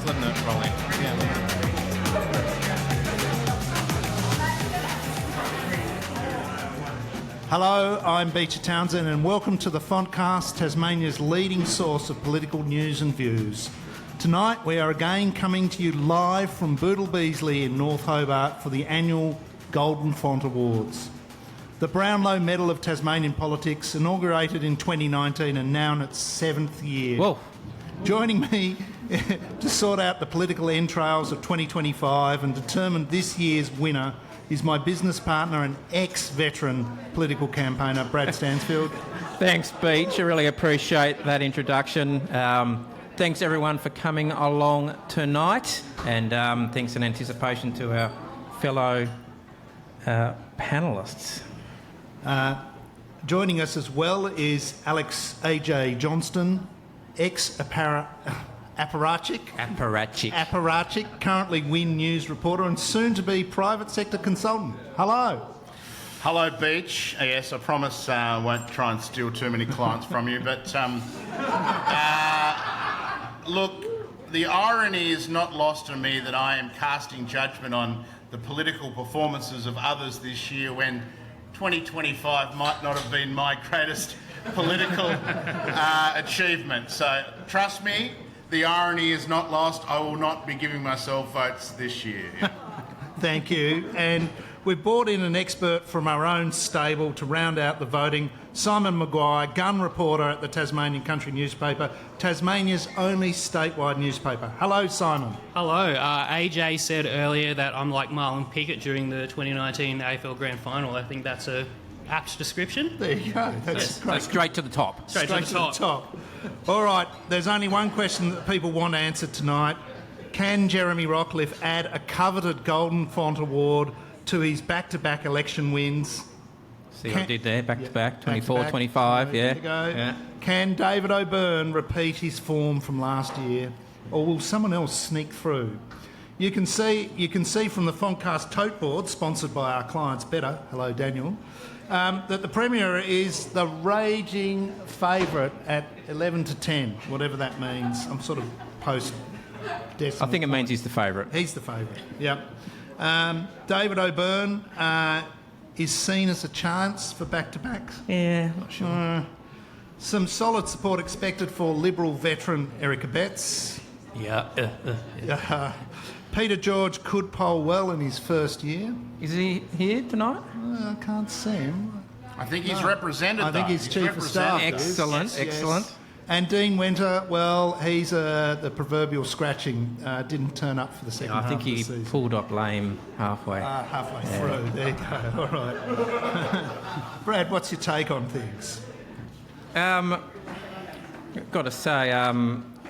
letting it roll in. Yeah. Hello, I'm Becher Townshend and welcome to the Fontcast, Tasmania's leading source of political news and views. Tonight we are again coming to you live from Bootle Beasley in North Hobart for the annual Golden Font Awards. The Brownlow Medal of Tasmanian Politics, inaugurated in 2019 and now in its 7th year. Whoa. Joining me to sort out the political entrails of 2025 and determine this year's winner is my business partner and ex-veteran political campaigner, Brad Stansfield. Thanks, Beach. I really appreciate that introduction. Thanks, everyone, for coming along tonight. And thanks in anticipation to our fellow panellists. Joining us as well is Alex AJ Johnston, ex-apparatchik, currently Win News reporter and soon to be private sector consultant. Hello. Hello, Beach. Yes, I promise I won't try and steal too many clients from you, but look, the irony is not lost on me that I am casting judgment on the political performances of others this year when 2025 might not have been my greatest political achievement. So trust me, the irony is not lost. I will not be giving myself votes this year. Thank you. And we've brought in an expert from our own stable to round out the voting, Simon McGuire, gun reporter at the Tasmanian Country newspaper, Tasmania's only statewide newspaper. Hello, Simon. Hello. AJ said earlier that I'm like Marlon Pickett during the 2019 AFL Grand Final. I think that's a apt description. There you go. That's great. Straight to the top. Straight to the top. All right, there's only one question that people want answered tonight. Can Jeremy Rockliff add a coveted Golden Font Award to his back-to-back election wins? See what I did there, back-to-back, 24, 25, there you go. Yeah. Can David O'Byrne repeat his form from last year, or will someone else sneak through? You can see from the Fontcast tote board, sponsored by our clients Better, hello Daniel, that the Premier is the raging favourite at 11 to 10, whatever that means. I'm sort of post-decimal. I think it means he's the favourite. He's the favourite, yep. David O'Byrne is seen as a chance for back-to-backs. Yeah, not sure. Some solid support expected for Liberal veteran Erica Betts. Yeah. Peter George could poll well in his first year. Is he here tonight? I can't see him. I think he's represented, I think he's chief of staff. Excellent, excellent. Yes. And Dean Winter, well, he's the proverbial scratching. Didn't turn up for the second half I think of the he season. pulled up lame halfway. Halfway through. There you go. All right. Brad, what's your take on things? Got to say,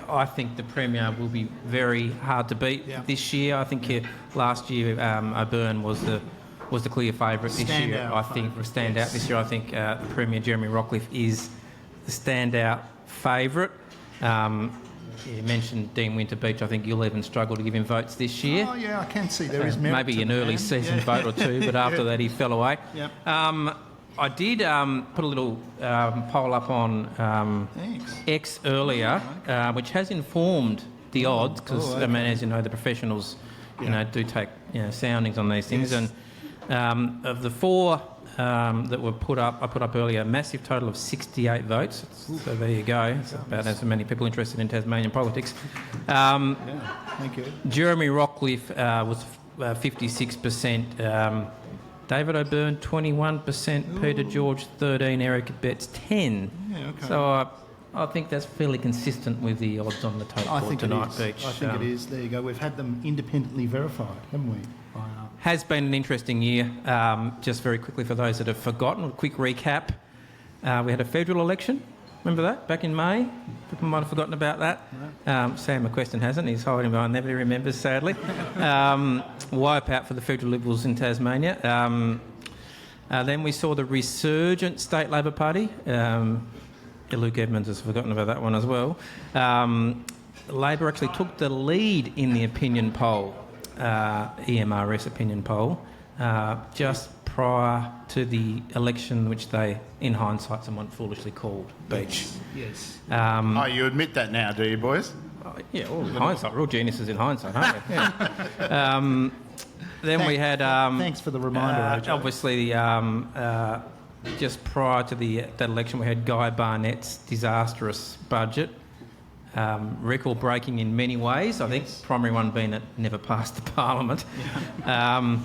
I think the Premier will be very hard to beat this year. I think last year O'Byrne was the clear favourite. This year, I think, standout this year. I think the Premier Jeremy Rockliff is the standout favourite. You mentioned Dean Winter Beach. I think you'll even struggle to give him votes this year. Oh yeah, I can see there is merit. Maybe an early season vote or two, but after that he fell away. Yep. I did put a little poll up on X earlier, which has informed the odds because, I mean, as you know, the professionals, do take soundings on these things. Yes. And of the four that were put up, I put up earlier, a massive total of 68 votes. So there you go. It's about as many people interested in Tasmanian politics. Thank you. Jeremy Rockliff was 56%. David O'Byrne, 21%, Peter George, 13%, Erica Betts, 10%. Yeah, okay. So I think that's fairly consistent with the odds on the tote board tonight, Beach. I think it is. There you go. We've had them independently verified, haven't we? Has been an interesting year. Just very quickly for those that have forgotten, a quick recap. We had a federal election. Remember that? Back in May? People might have forgotten about that. Sam McQuestion hasn't. He's hiding behind there, but he remembers, sadly. Wipeout for the federal Liberals in Tasmania. Then we saw the resurgent State Labor Party. Luke Edmonds has forgotten about that one as well. Labor actually took the lead in the opinion poll, EMRS opinion poll, just prior to the election, which they, in hindsight, somewhat foolishly called Beach. Yes. You admit that now, do you, boys? Yeah, all in hindsight. Real geniuses in hindsight, aren't we? Yeah. Then we had... Thanks for the reminder, AJ. Obviously, just prior to that election, we had Guy Barnett's disastrous budget. Record-breaking in many ways. I think primary one being it never passed the Parliament. Then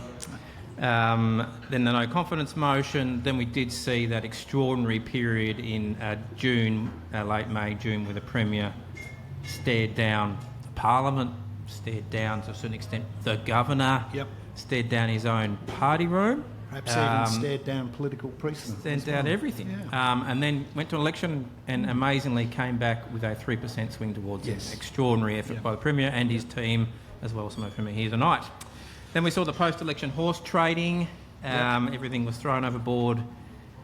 the no confidence motion. Then we did see that extraordinary period in June, late May, June, where the Premier stared down the Parliament, stared down to a certain extent the Governor, stared down his own party room. Perhaps even stared down political precedent. Stared down everything. Yeah. And then went to an election and amazingly came back with a 3% swing towards an extraordinary effort by the Premier and his team, as well as some of whom are here tonight. Then we saw the post-election horse trading. Everything was thrown overboard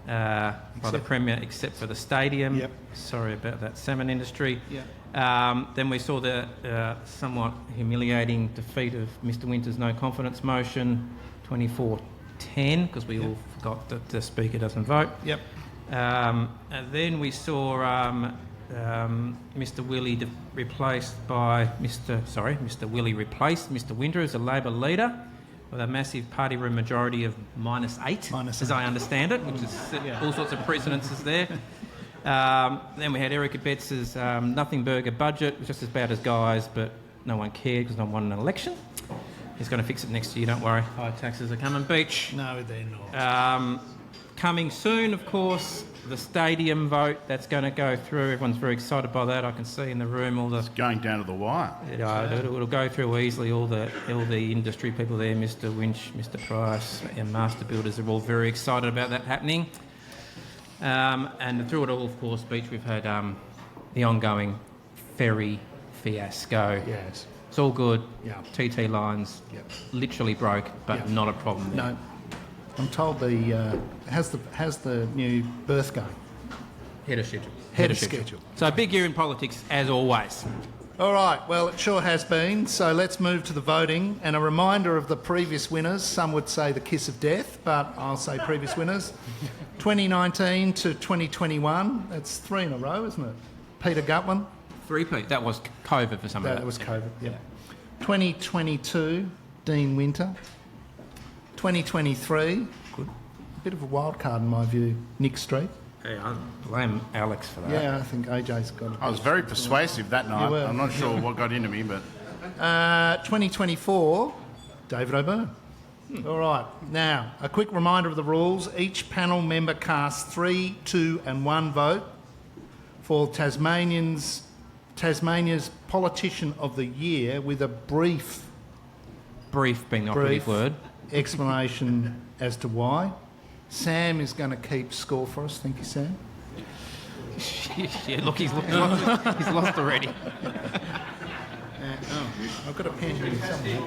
by the Premier except for the stadium. Sorry about that salmon industry. Then we saw the somewhat humiliating defeat of Mr Winter's no confidence motion, 24-10, because we all forgot that the Speaker doesn't vote. And then we saw Mr Willie replaced Mr Winter as a Labor leader with a massive party room majority of -8, as I understand it, which is all sorts of precedences there. Then we had Eric Betts's nothing burger budget, which was just as bad as Guy's, but no one cared because no one won an election. He's going to fix it next year, don't worry. High taxes are coming, Beach. No, they're not. Coming soon, of course, the stadium vote. That's going to go through. Everyone's very excited by that. I can see in the room all the... It's going down to the wire. It'll go through easily. All the industry people there, Mr Winch, Mr Price and Master Builders are all very excited about that happening. And through it all, of course, Beach, we've had the ongoing ferry fiasco. Yes. It's all good. TT lines literally broke, but not a problem there. No. I'm told how's the new berth going? Head of schedule. Head of schedule. So a big year in politics, as always. All right, well, it sure has been. So let's move to the voting. And a reminder of the previous winners. Some would say the kiss of death, but I'll say previous winners. 2019 to 2021. That's 3 in a row, isn't it? Peter Gutwin. 3P. That was COVID for some of that. That was COVID, 2022, Dean Winter. 2023, good. A bit of a wild card in my view, Nick Street. Hey, I blame Alex for that. Yeah, I think AJ's got it. I was very persuasive that night. I'm not sure what got into me, but... 2024, David O'Byrne. All right. Now, a quick reminder of the rules. Each panel member casts 3, 2 and 1 vote for Tasmania's Politician of the Year with a brief being the operative word. Explanation as to why. Sam is going to keep score for us. Thank you, Sam. Yeah, look, he's lost already. I've got a pen here somewhere.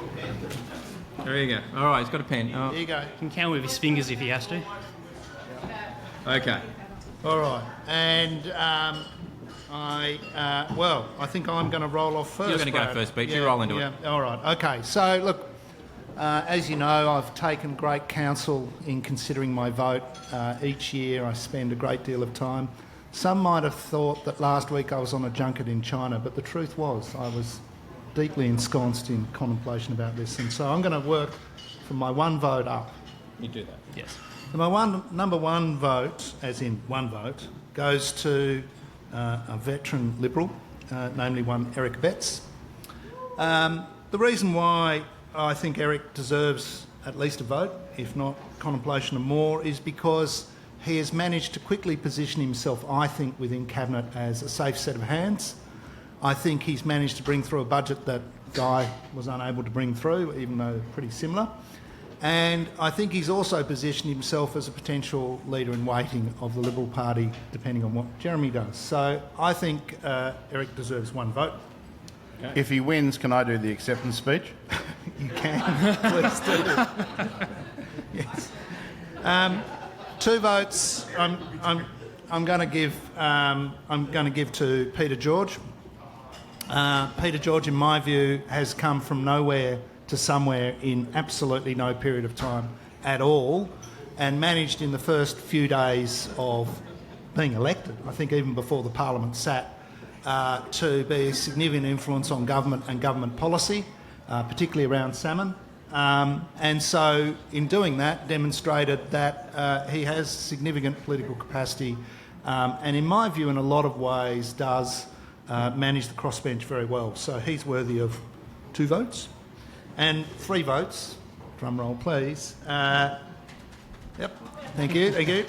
There you go. All right, he's got a pen. There you go. He can count with his fingers if he has to. Okay. All right. And I think I'm going to roll off first. You're going to go first, Beach. You roll into it. All right. Okay. So, look, as you know, I've taken great counsel in considering my vote. Each year I spend a great deal of time. Some might have thought that last week I was on a junket in China, but the truth was I was deeply ensconced in contemplation about this. And so I'm going to work from my 1 vote up. You do that. Yes. So my number 1 vote, as in 1 vote, goes to a veteran Liberal, namely one Eric Betts. The reason why I think Eric deserves at least a vote, if not contemplation of more, is because he has managed to quickly position himself, I think, within Cabinet as a safe set of hands. I think he's managed to bring through a budget that Guy was unable to bring through, even though pretty similar. And I think he's also positioned himself as a potential leader in waiting of the Liberal Party, depending on what Jeremy does. So I think Eric deserves 1 vote. Okay. If he wins, can I do the acceptance speech? You can, please do. Yes. 2 votes. I'm going to give. I'm going to give to Peter George. Peter George, in my view, has come from nowhere to somewhere in absolutely no period of time at all, and managed in the first few days of being elected, I think even before the Parliament sat, to be a significant influence on government and government policy, particularly around salmon. And so in doing that, demonstrated that he has significant political capacity and in my view in a lot of ways does manage the crossbench very well. So he's worthy of 2 votes and 3 votes. Drum roll please. Yep, thank you.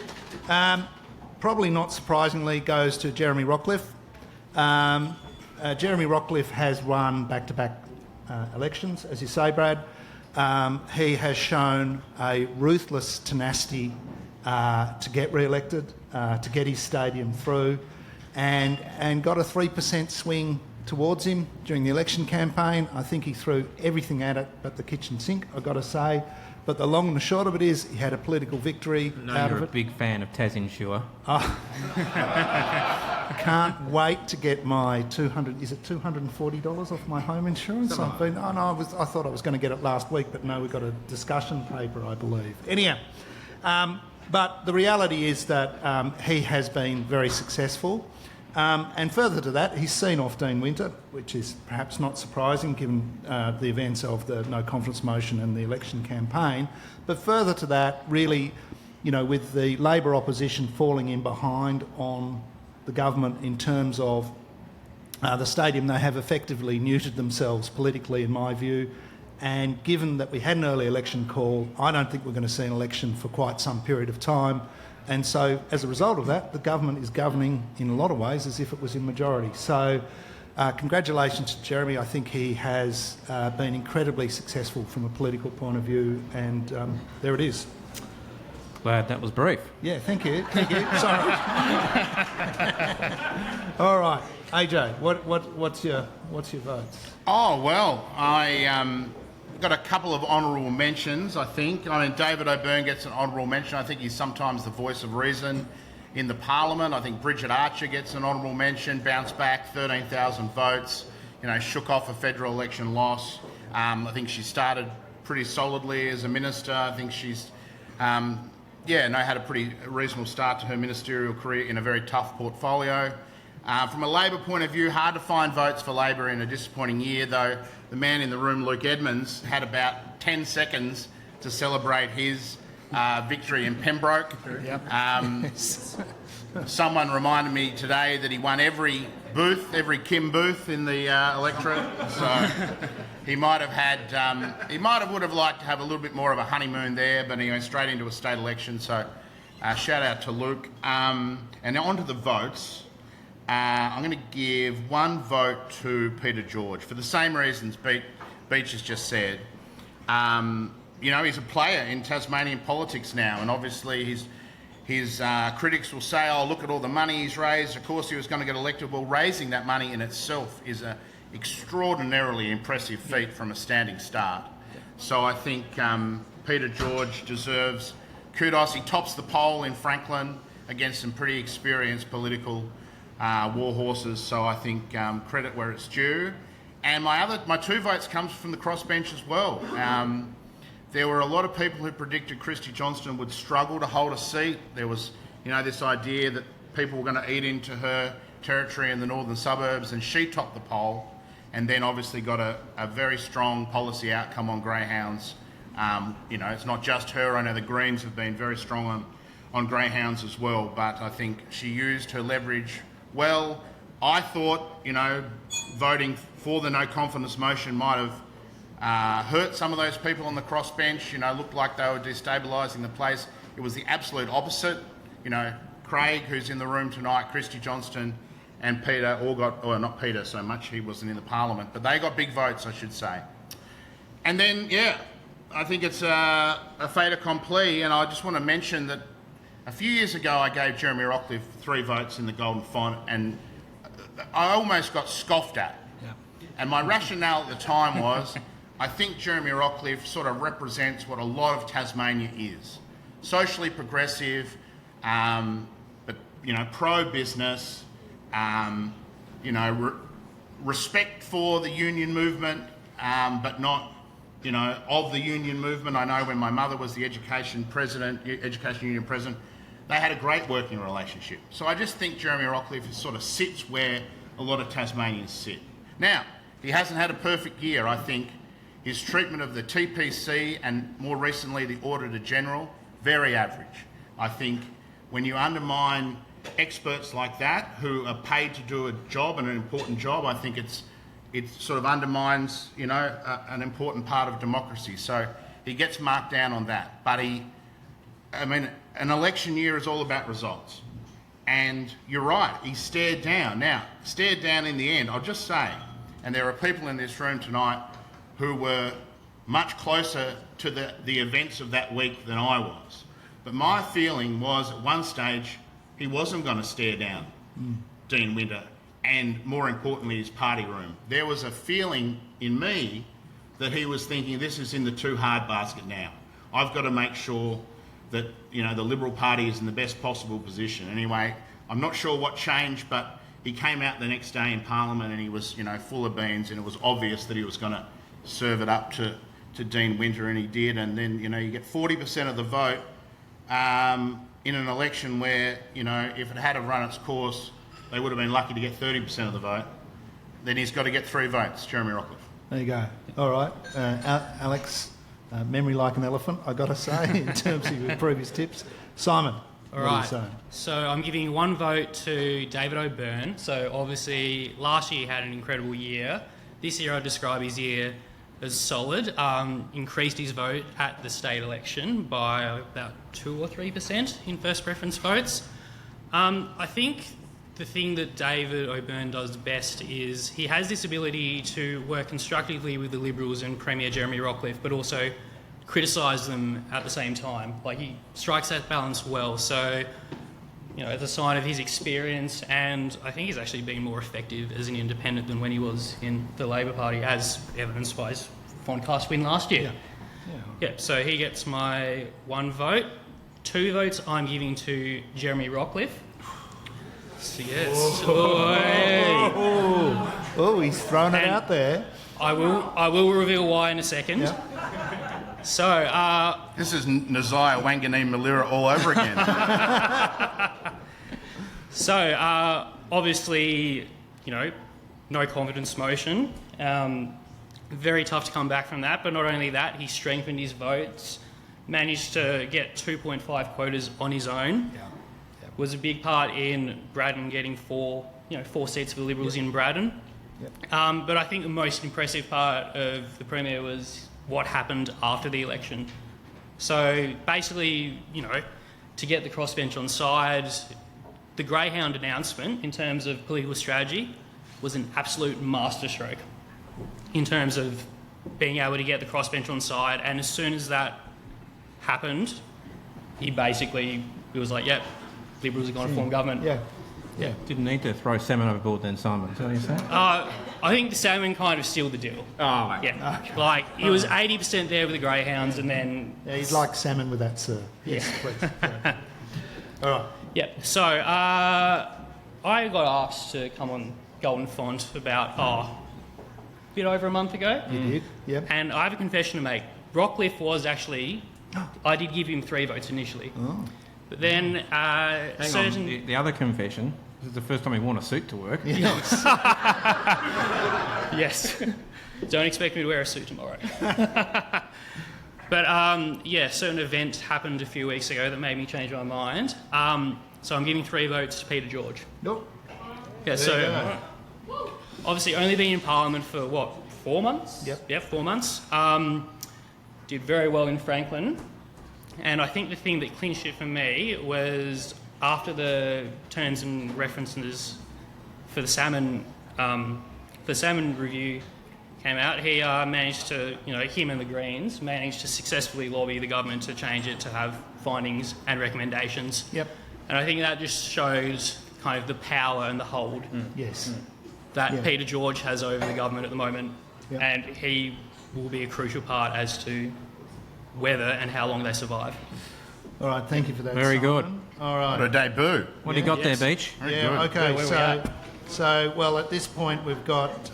Probably not surprisingly goes to Jeremy Rockcliffe. Jeremy Rockcliffe has run back-to-back elections, as you say, Brad. He has shown a ruthless tenacity to get re-elected, to get his stadium through, and got a 3% swing towards him during the election campaign. I think he threw everything at it but the kitchen sink, I've got to say. But the long and the short of it is he had a political victory out You're of a it. big fan of Tasmanian. I can't wait to get my $240 off my home insurance. I thought I was going to get it last week, but no, we got a discussion paper, I believe. Anyhow, but the reality is that he has been very successful. And further to that, he's seen off Dean Winter, which is perhaps not surprising given the events of the no confidence motion and the election campaign. But further to that, really, with the Labor opposition falling in behind on the government in terms of the stadium, they have effectively neutered themselves politically, in my view. And given that we had an early election call, I don't think we're going to see an election for quite some period of time. And so, as a result of that, the government is governing in a lot of ways as if it was in majority. So, congratulations to Jeremy. I think he has been incredibly successful from a political point of view, and there it is. Glad that was brief. Yeah, thank you. Sorry. All right, AJ, what's your votes? Oh, well, I got a couple of honourable mentions, I think. David O'Byrne gets an honourable mention. I think he's sometimes the voice of reason in the Parliament. I think Bridget Archer gets an honourable mention, bounced back 13,000 votes, shook off a federal election loss. I think she started pretty solidly as a minister. I think she's, had a pretty reasonable start to her ministerial career in a very tough portfolio. From a Labor point of view, hard to find votes for Labor in a disappointing year, though the man in the room, Luke Edmonds, had about 10 seconds to celebrate his victory in Pembroke. Yep. Someone reminded me today that he won every Kim booth in the electorate, so he would have liked to have a little bit more of a honeymoon there, but he went straight into a state election, so shout out to Luke. And now on to the votes. I'm going to give 1 vote to Peter George for the same reasons Beach has just said. He's a player in Tasmanian politics now, and obviously his critics will say, oh, look at all the money he's raised. Of course he was going to get elected. Well, raising that money in itself is an extraordinarily impressive feat from a standing start. So I think Peter George deserves kudos. He tops the poll in Franklin against some pretty experienced political war horses, so I think credit where it's due. And my 2 votes comes from the crossbench as well. There were a lot of people who predicted Christy Johnston would struggle to hold a seat. There was, this idea that people were going to eat into her territory in the northern suburbs, and she topped the poll, and then obviously got a very strong policy outcome on greyhounds. It's not just her. I know the Greens have been very strong on greyhounds as well, but I think she used her leverage well. I thought, voting for the no confidence motion might have hurt some of those people on the crossbench. Looked like they were destabilising the place. It was the absolute opposite. Craig, who's in the room tonight, Christy Johnston and Peter all got, or not Peter so much, he wasn't in the Parliament, but they got big votes, I should say. And then, I think it's a fait accompli, and I just want to mention that a few years ago, I gave Jeremy Rockcliffe 3 votes in the Golden Font, and I almost got scoffed at. Yeah. And my rationale at the time was, I think Jeremy Rockcliffe sort of represents what a lot of Tasmania is. Socially progressive, but, pro-business, respect for the union movement, but not, of the union movement. I know when my mother was the Education Union President, they had a great working relationship. So I just think Jeremy Rockcliffe sort of sits where a lot of Tasmanians sit. Now, he hasn't had a perfect year. I think his treatment of the TPC and more recently the Auditor General, very average. I think when you undermine experts like that who are paid to do a job and an important job, I think it sort of undermines, you know, an important part of democracy. So he gets marked down on that. But an election year is all about results. And you're right, he stared down. Now, stared down in the end, I'll just say, and there are people in this room tonight who were much closer to the events of that week than I was. But my feeling was at one stage he wasn't going to stare down Dean Winter and, more importantly, his party room. There was a feeling in me that he was thinking, this is in the too hard basket now. I've got to make sure that, you know, the Liberal Party is in the best possible position. Anyway, I'm not sure what changed, but he came out the next day in Parliament and he was, you know, full of beans, and it was obvious that he was going to serve it up to Dean Winter, and he did. And then, you know, you get 40% of the vote in an election where, you know, if it had have run its course, they would have been lucky to get 30% of the vote. Then he's got to get 3 votes, Jeremy Rockcliffe. There you go. All right. Alex, memory like an elephant, I got to say, in terms of your previous tips. Simon, All what are you right. saying? So I'm giving 1 vote to David O'Byrne. So obviously last year he had an incredible year. This year I'd describe his year as solid. Increased his vote at the state election by about 2 or 3% in first preference votes. I think the thing that David O'Byrne does best is he has this ability to work constructively with the Liberals and Premier Jeremy Rockcliffe, but also criticise them at the same time. Like, he strikes that balance well. So, you know, it's a sign of his experience, and I think he's actually been more effective as an independent than when he was in the Labor Party, as evidenced by his Foncast win last year. Yeah, so he gets my 1 vote. 2 votes I'm giving to Jeremy Rockcliffe. So yes. Oh, he's thrown it out there. I will reveal why in a second. Yep. So This is Nasiah Wanganeen Malira all over again. So obviously, you know, no confidence motion. Very tough to come back from that, but not only that, he strengthened his votes, managed to get 2.5 quotas on his own. Was a big part in Braddon getting 4 seats for the Liberals in Braddon. But I think the most impressive part of the Premier was what happened after the election. So basically, you know, to get the crossbench on side, the Greyhound announcement in terms of political strategy was an absolute masterstroke in terms of being able to get the crossbench on side. And as soon as that happened, he was like, yep, Liberals are going to form government. Yeah. Didn't need to throw salmon overboard then, Simon. Is that what you're saying? I think the salmon kind of sealed the deal. Oh, mate. Yeah. Like, he was 80% there with the Greyhounds, and then... Yeah, he'd like salmon with that, sir. Yes, please. Yeah. All right. Yeah. So, I got asked to come on Golden Font about, a bit over a month ago. You did? Yep. And I have a confession to make. Rockcliffe was actually... I did give him 3 votes initially. Oh. But then Hang certain... on, the other confession, this is the first time he wore a suit to work. Yes. Don't expect me to wear a suit tomorrow. But certain event happened a few weeks ago that made me change my mind. So I'm giving 3 votes to Peter George. Nope. Yeah, so obviously only been in Parliament for 4 months? Yep. Yeah, 4 months. Did very well in Franklin. And I think the thing that clinched it for me was after the terms and references for the salmon review came out, he managed to, him and the Greens managed to successfully lobby the government to change it to have findings and recommendations. Yep. And I think that just shows kind of the power and the hold that Peter George has over the government at the moment. Yep. And he will be a crucial part as to whether and how long they survive. All right, thank you for that. Very good. All right. What a debut. What do you got there, Beach? Okay. So well, at this point we've got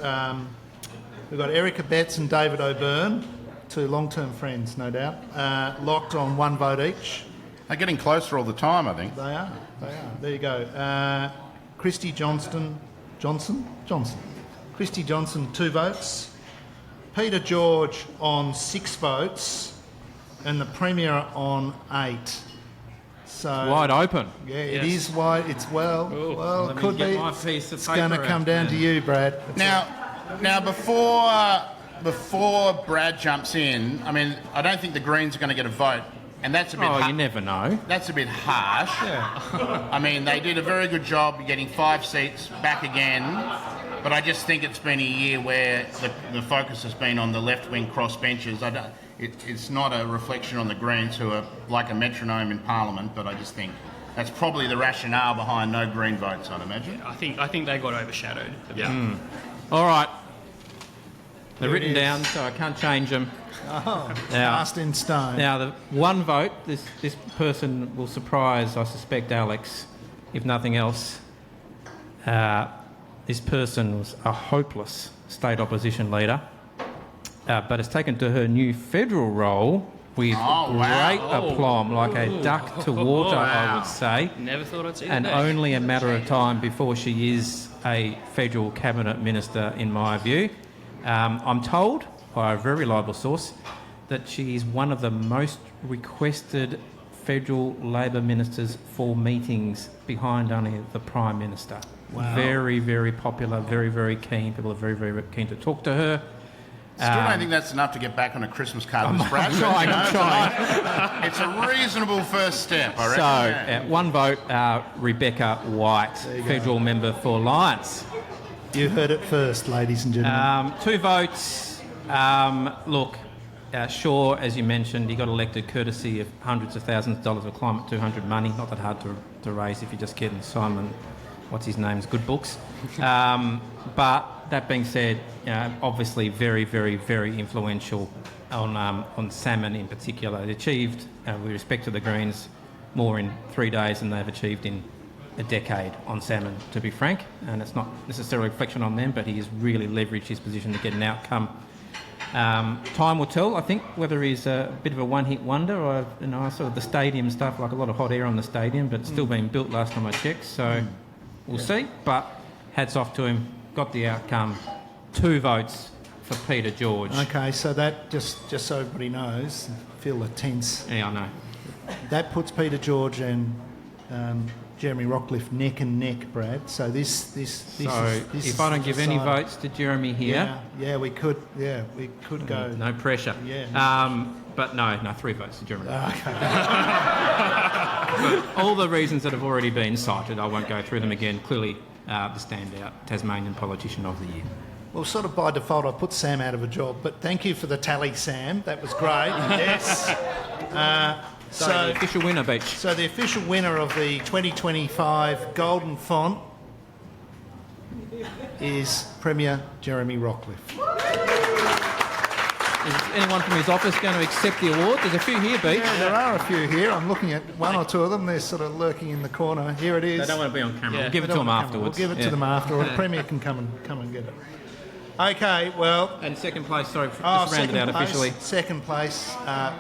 Erica Betts and David O'Byrne, 2 long-term friends, no doubt, locked on 1 vote each. They're getting closer all the time, I think. They are. There you go. Christy Johnston, Johnson. Christy Johnson, 2 votes. Peter George on 6 votes. And the Premier on 8. So Wide open. yeah, it is wide. It's well, Let it me could get be. my piece of It's going to paper come out, down man. to you, Brad. Now, before Brad jumps in, I mean, I don't think the Greens are going to get a vote, and that's a bit. Oh, you never know. That's a bit harsh. Yeah. I mean, they did a very good job getting 5 seats back again, but I just think it's been a year where the focus has been on the left-wing crossbenchers. It's not a reflection on the Greens, who are like a metronome in Parliament, but I just think that's probably the rationale behind no Green votes, I'd imagine. I think they got overshadowed. Yeah. All right. They're There it written is. down, so I can't change them. Oh, Now- cast in stone. Now, the one vote, this person will surprise, I suspect, Alex, if nothing else. This person was a hopeless state opposition leader, but has taken to her new federal role with Oh, great wow. aplomb, like a duck to water, I would say. Never thought I'd see And that. only a matter of time before she is a federal cabinet minister, in my view. I'm told by a very reliable source that she is one of the most requested federal Labor ministers for meetings behind only the Prime Minister. Wow. Very, very popular, very, very keen. People are very, very keen to talk to her. Still don't think that's enough to get back on a Christmas card with Brad. but, trying, you know, I'm trying. It's a reasonable first step, I reckon. So, yeah. one vote, Rebecca White, federal member for Lions. You heard it first, ladies and gentlemen. 2 votes. Look, Shaw, as you mentioned, he got elected courtesy of hundreds of thousands of dollars of Climate 200 money. Not that hard to raise if you're just getting Simon, what's his name's good books. But that being said, obviously very, very, very influential on salmon in particular. They achieved, with respect to the Greens, more in 3 days than they've achieved in a decade on salmon, to be frank. And it's not necessarily a reflection on them, but he has really leveraged his position to get an outcome. Time will tell, I think, whether he's a bit of a one-hit wonder or, sort of the stadium stuff, like a lot of hot air on the stadium, but it's still being built last time I checked, so we'll see. But hats off to him, got the outcome. 2 votes for Peter George. Okay, so that, just so everybody knows, feel the tense. Yeah, I know. That puts Peter George and Jeremy Rockcliffe neck and neck, Brad. So this So is if I don't give any decided. votes to Jeremy here, we could go. no pressure. Yeah. But no, 3 votes to Jeremy. For all the reasons that have already been cited, I won't go through them again. Clearly, the standout Tasmanian politician of the year. Well, sort of by default, I put Sam out of a job, but thank you for the tally, Sam. That was great. Yes. So the official winner, Beach. So the official winner of the 2025 Golden Font is Premier Jeremy Rockcliffe. Is anyone from his office going to accept the award? There's a few here, Beach. Yeah, there are a few here. I'm looking at 1 or 2 of them. They're sort of lurking in the corner. Here it is. They don't want to be on camera. Yeah. We'll give it They to don't them want to come. afterwards. We'll give it to them after, or the Premier can come and get it. Okay, well... And second place, sorry, just round it out officially. Second place,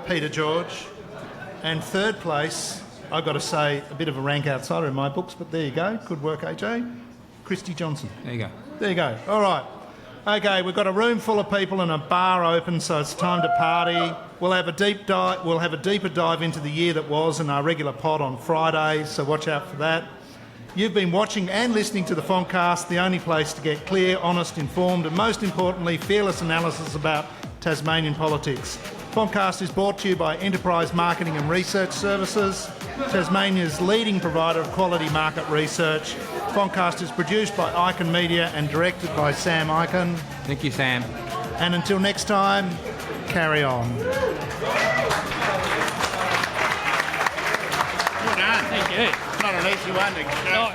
Peter George. And third place, I've got to say, a bit of a rank outsider in my books, but there you go. Good work, AJ. Christy Johnson. There you go. There you go. All right. Okay, we've got a room full of people and a bar open, so it's time to party. We'll have a deep dive. We'll have a deeper dive into the year that was in our regular pod on Friday, so watch out for that. You've been watching and listening to the Fontcast, the only place to get clear, honest, informed, and most importantly, fearless analysis about Tasmanian politics. Fontcast is brought to you by Enterprise Marketing and Research Services, Tasmania's leading provider of quality market research. Fontcast is produced by Icon Media and directed by Sam Icon. Thank you, Sam. And until next time, carry on. Well done. Thank you. Not an easy one to go.